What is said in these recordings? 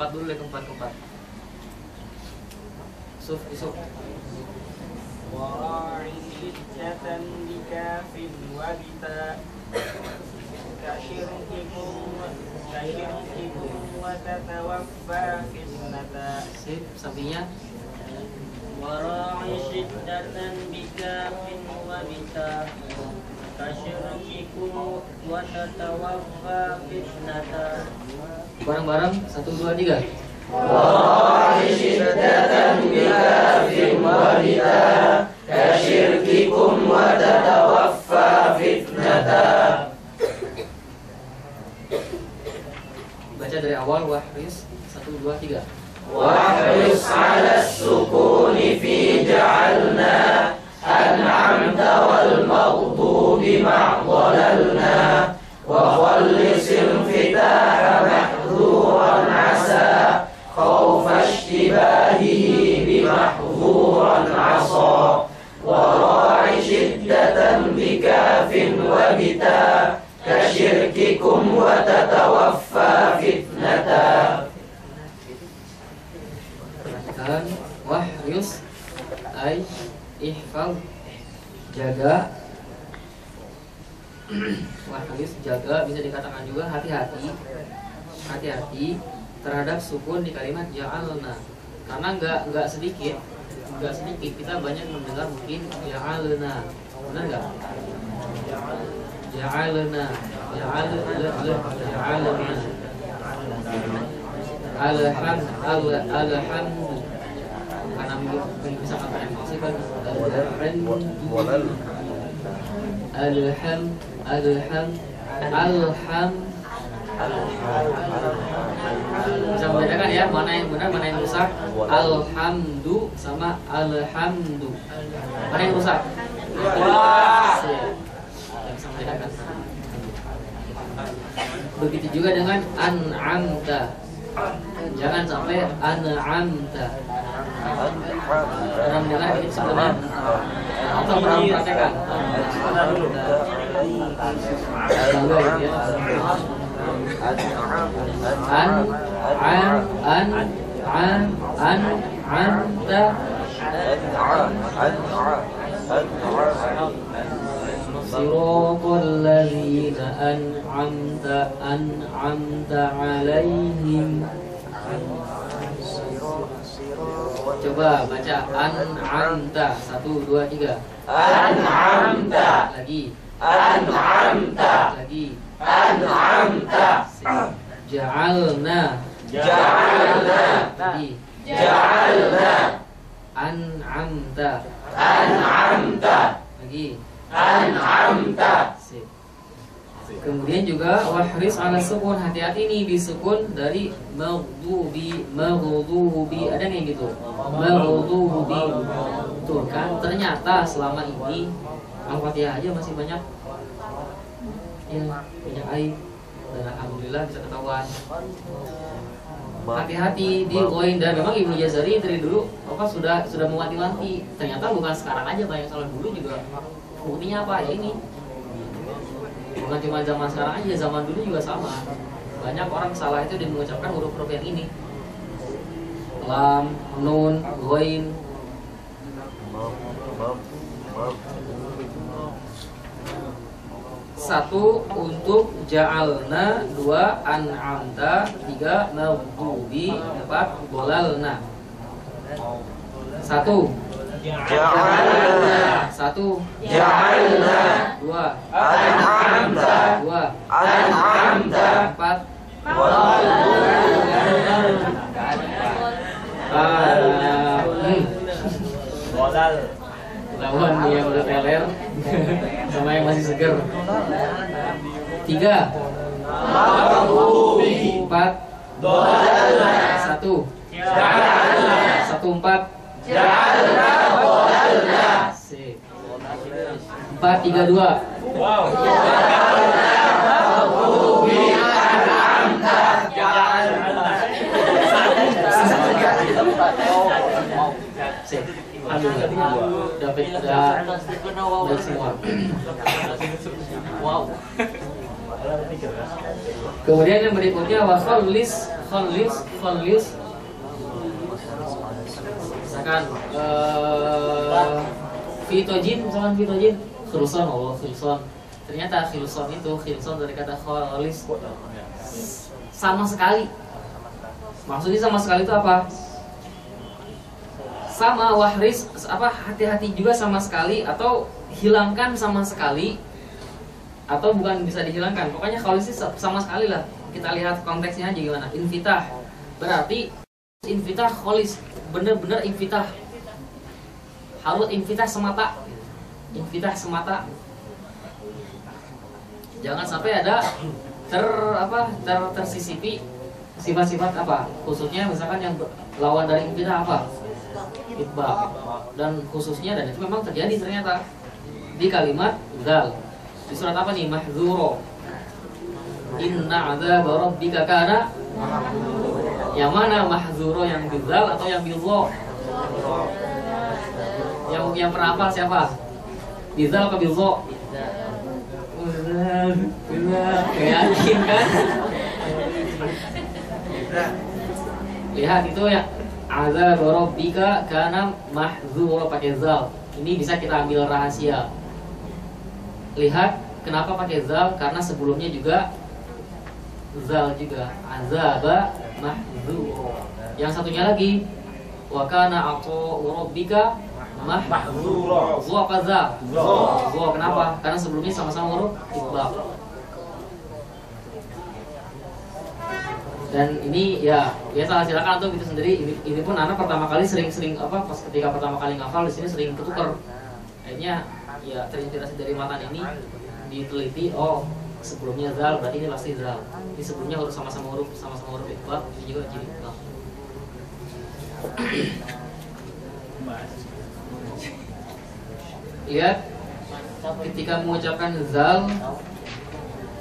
keempat dulu deh, keempat. Isuf. Wa'idatan bikafin wabita kasyirkikum wa tatawaffa fitnata. Sip, sampingnya. Wa'idatan bikafin wabita kasyirkikum wa tatawaffa fitnata. Bareng-bareng 1, 2, 3. Wa'ishiddatan bikafin wabita kasyirkikum wa tatawaffa fitnata. Baca dari awal, wahris 1, 2, 3. Wahris ala sukuni fi ja'alna an'amta wal maghdubi ma'dhalalna wa khallisil fitaha mahdhuran asa khawfa ishtibahihi bimahdhuran asa wa ra'i shiddatan bikafin wabita kasyirkikum wa tatawaffa fitnata. Perhatikan, wahrus ay ihfal, jaga. Wahrus jaga, bisa dikatakan juga hati-hati terhadap sukun di kalimat ja'alna. Karena enggak sedikit kita banyak mendengar mungkin ja'alna. Benar enggak? Ja'alna. Alhamdu. Karena bisa kata emosi kan. Bisa membedakan ya mana yang benar, mana yang rusak. Alhamdu sama alhamdu. Mana yang rusak? Bisa membedakan. Begitu juga dengan an'amta. Jangan sampai an'amta. Pernah mendengar ini sebelumnya? Atau pernah mempraktekkan? Siratal ladzina an'amta alaihim. Coba baca an'amta 1, 2, 3. An'amta Lagi. An'amta Lagi. An'amta Ja'alna. Lagi. Ja'alna An'amta. Lagi. An'amta. Sip. Kemudian juga wahris ala sukun, hati-hati nih di sukun dari maghdubi. Ada nih gitu. Maghdubi. Tuh kan ternyata selama ini Al-Fatihah aja masih banyak aib. Dan alhamdulillah bisa ketahuan. Hati-hati di poin. Dan memang Ibnu Jazari dari dulu sudah mewanti-wanti. Ternyata bukan sekarang aja, banyak salah dulu juga. Buktinya apa? Ya ini. Bukan cuma zaman sekarang aja, zaman dulu juga sama. Banyak orang salah itu dia mengucapkan huruf-huruf yang ini. Lam, nun, ghain. Satu untuk ja'alna, 2 an'amta, 3 maghdubi, 4 dhalalna. 1 Ja'alna 1 Ja'alna 2 An'amta 4 lawan yang udah teler sama yang masih seger. 3 4 1 1 4 4 3 2. Wow. Dapat semua. Wow. Kemudian yang berikutnya wasal list khalis misalkan fitojin, misalkan fitojin khilson, oh khilson, ternyata khilson itu khilson dari kata khalis, sama sekali. Maksudnya sama sekali itu apa? Sama, wahris apa, hati-hati juga sama sekali, atau hilangkan sama sekali, atau bukan bisa dihilangkan. Pokoknya khalis itu sama sekali lah. Kita lihat konteksnya aja gimana. Infitah berarti infitah khalis, bener-bener infitah, harus infitah semata, infitah semata. Jangan sampai ada tersisipi sifat-sifat apa, khususnya misalkan yang lawan dari infitah apa, itba, dan khususnya, dan itu memang terjadi ternyata di kalimat zal. Di surat apa nih? Mahdzuro. Inna adzab rabbika kana. Yang mana mahdzuro, yang bizal atau yang bilzo? Yang pernah apa siapa? Bizal atau bilzo? Yakin kan? Lihat itu ya, adzab rabbika kana mahdzuro pakai zal. Ini bisa kita ambil rahasia. Lihat kenapa pakai zal, karena sebelumnya juga zal juga, azaba mahdzuro. Yang satunya lagi wa kana aqo rabbika mahdzuro. Zu apa za? Zu. Kenapa? Karena sebelumnya sama-sama huruf itbaq. Dan ini ya salah, silakan tuh itu sendiri. Ini pun anak pertama kali sering apa, pas ketika pertama kali ngafal di sini sering ketukar. Akhirnya ya terinspirasi dari matan ini, diteliti, oh sebelumnya zal berarti ini pasti zal. Ini sebelumnya huruf sama-sama huruf itbaq, ini juga jadi itbaq. Lihat ketika mengucapkan zal,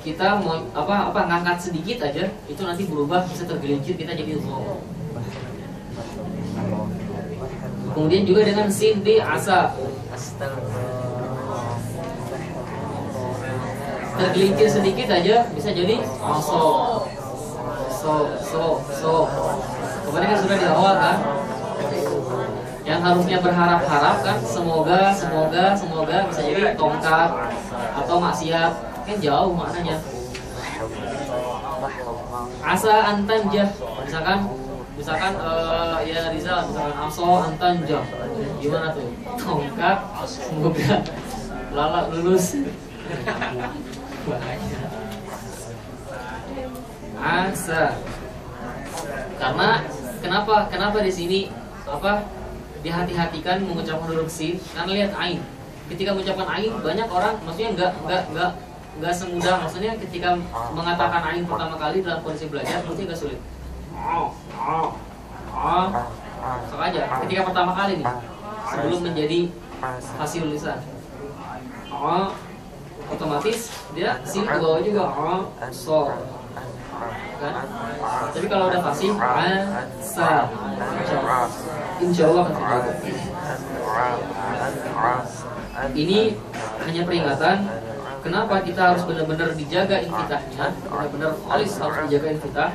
kita mau apa ngangkat sedikit aja, itu nanti berubah, bisa tergelincir kita jadi zo. Kemudian juga dengan sin di asa, tergelincir sedikit aja bisa jadi so. Kemarin kan sudah di awal kan, yang harusnya berharap-harap kan, semoga bisa jadi tongkat atau maksiat, kan jauh maknanya. Asa antanjah, misalkan ya Rizal, misalkan aso antanjah, gimana tuh? Tongkat semoga lulus. Asa. Karena kenapa di sini apa dihati-hatikan mengucapkan huruf sin? Karena lihat ain. Ketika mengucapkan ain, banyak orang maksudnya nggak semudah, maksudnya ketika mengatakan ain pertama kali dalam kondisi belajar mesti agak sulit. Sok aja ketika pertama kali nih, sebelum menjadi fasil lisan, otomatis dia sin ke bawah juga, so kan. Tapi kalau udah fasih, sa, insya Allah akan terjaga. Ini hanya peringatan. Kenapa kita harus benar-benar dijaga infitahnya, benar-benar khalis harus dijaga infitah.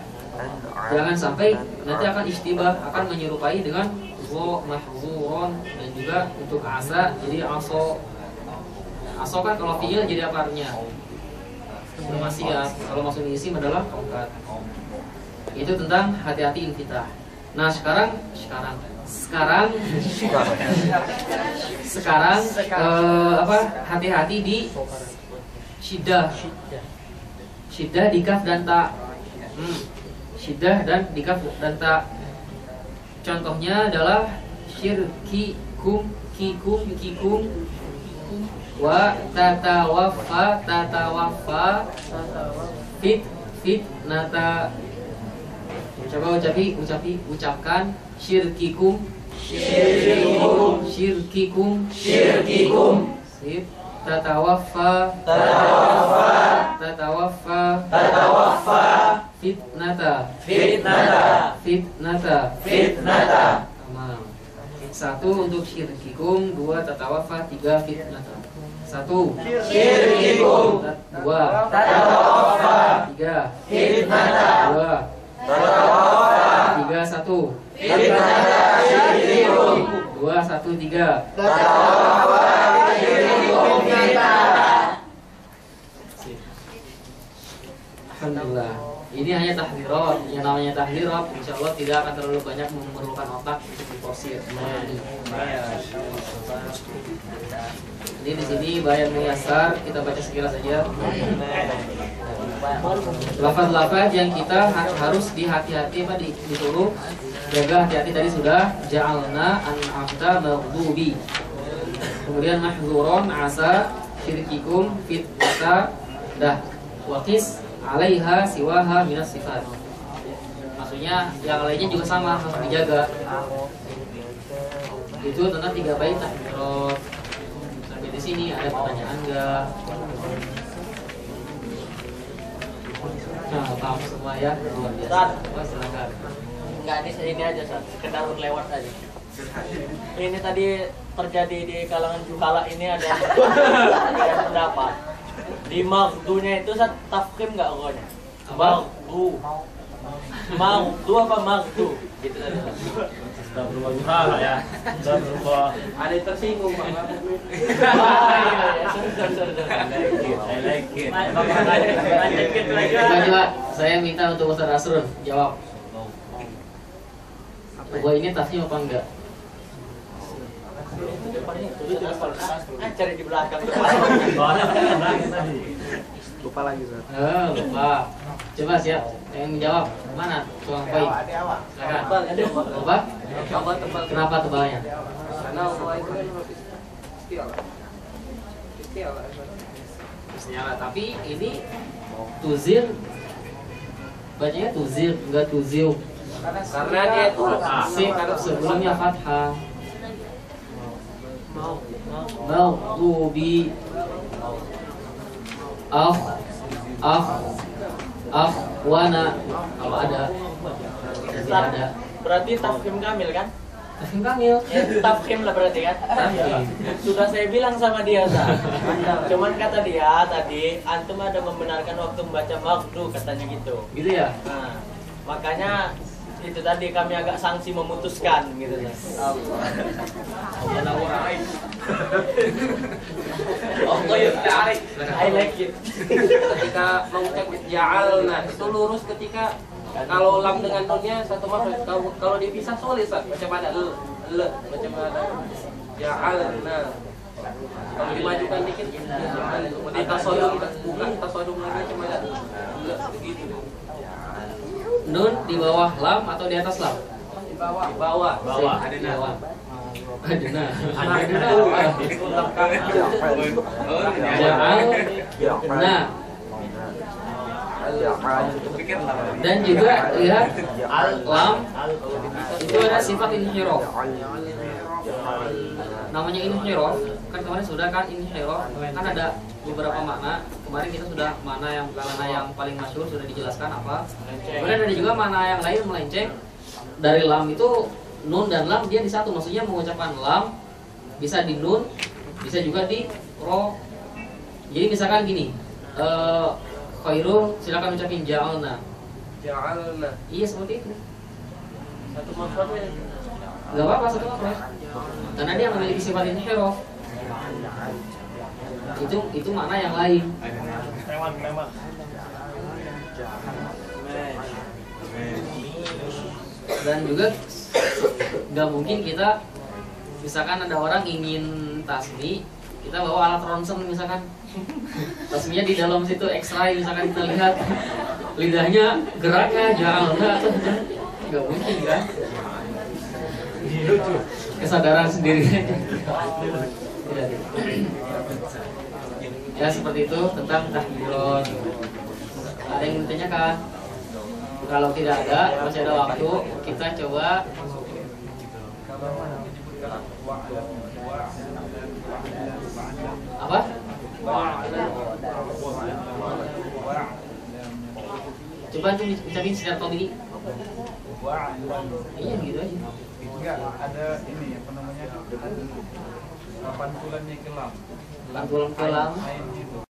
Jangan sampai nanti akan istibah, akan menyerupai dengan zo, mahzuron, dan juga untuk asa jadi aso. Aso kan kalau fi'il jadi apa artinya? Bermaksiat. Kalau maksud isim adalah tongkat. Itu tentang hati-hati infitah. Nah sekarang apa? Hati-hati di syiddah di kaf dan ta. Syiddah dan di kaf dan ta. Contohnya adalah syirkikum, kikum, wa tatawaffa, fitnata. Coba ucapkan syirkikum. Sip. Tatawaffa. Fitnata. Tamam. 1 untuk syirkikum, 2 tatawaffa, 3 fitnata. 1 syirkikum, 2 tatawaffa, 3 fitnata, 2 tatawaffa. Alhamdulillah. Ini hanya tahdirat. Yang namanya tahdirat, insya Allah tidak akan terlalu banyak memerlukan otak untuk diporsir. Jadi di sini bayan muyasar kita baca sekilas saja. Lafaz-lafaz yang kita harus dihati-hati apa disuruh jaga hati-hati tadi sudah ja'alna an'amta maghdubi. Kemudian mahzuron asa syirkikum fitnata dah waqis 'alaiha siwaha minas sifat. Maksudnya yang lainnya juga sama harus dijaga. Itu tentang 3 bait tahdirat. Sampai di sini ada pertanyaan enggak? Nah, paham semua ya. Luar biasa. Silakan. Enggak, ini aja Sat, sekedar lewat aja. Ini tadi terjadi di kalangan juhala ini ada yang pendapat. Di maghdunya itu Sat tafkhim enggak pokoknya? Maghdu. Maghdu apa maghdu? Gitu tadi. Sudah berubah juhala ya. Sudah berubah. Ada yang tersinggung Pak. I like it. Coba saya minta untuk Ustaz Asrun jawab. Bahwa ini tasnya apa enggak? Cari di belakang. Lupa lagi Ustaz. Lupa. Coba siap. Yang menjawab mana? Tukang koi. Silakan. Lupa? Kenapa tebalnya? Karena Allah itu kan istilah. Istilah. Tapi ini tuzir. Bacanya tuzir, enggak tuzil. Karena dia itu Sebelumnya fathah. Maghdubi wana kalau ada. Tidak ada. Berarti tafkhim kamil kan? Tafkhim kamil. Tafkhim lah berarti kan? Sudah saya bilang sama dia Sat. Cuman kata dia tadi antum ada membenarkan waktu membaca maghdu katanya gitu. Gitu ya? Nah, makanya itu tadi kami agak sanksi memutuskan gitu Sat. I like it. ketika mengucap ja'alna itu lurus ketika kalau lam dengan nunnya satu makhraj. Kalau dipisah sulit Ustaz. Macam ada macam ada ja'alna. Kalau dimajukan dikit di tasodum bukan tasodum lagi cuma ada begitu. Nun di bawah lam atau di atas lam? Di bawah. Adena. Ja'al. Dan juga lihat lam itu ada sifat inhiraf. Namanya inhiraf kan kemarin sudah kan inhiraf kan ada beberapa makna. Kemarin kita sudah mana yang paling masyhur sudah dijelaskan apa. Kemudian ada juga makna yang lain melenceng dari lam itu nun dan lam dia di satu, maksudnya mengucapkan lam bisa di nun bisa juga di ro. Jadi misalkan gini, Khairul silakan ucapin ja'alna. Ja'alna. Iya seperti itu. Satu makhrajnya. Gak apa-apa satu makhraj. Karena dia memiliki sifat inhiraf. Itu makna yang lain. Memang. Dan juga gak mungkin kita misalkan ada orang ingin tasmi, kita bawa alat ronsen misalkan. Tasminya di dalam situ X-ray misalkan kita lihat lidahnya geraknya ja'alna atau gak mungkin kan? Kesadaran sendiri. Ya seperti itu tentang tahdirat. Ada yang ditanyakan? Kalau tidak ada, masih ada waktu, kita coba apa? Coba tuh ucapin secara tadi. Iya gitu aja. Enggak, ada ini apa namanya? Pantulannya kelam. Pantulan kelam. Ain itu.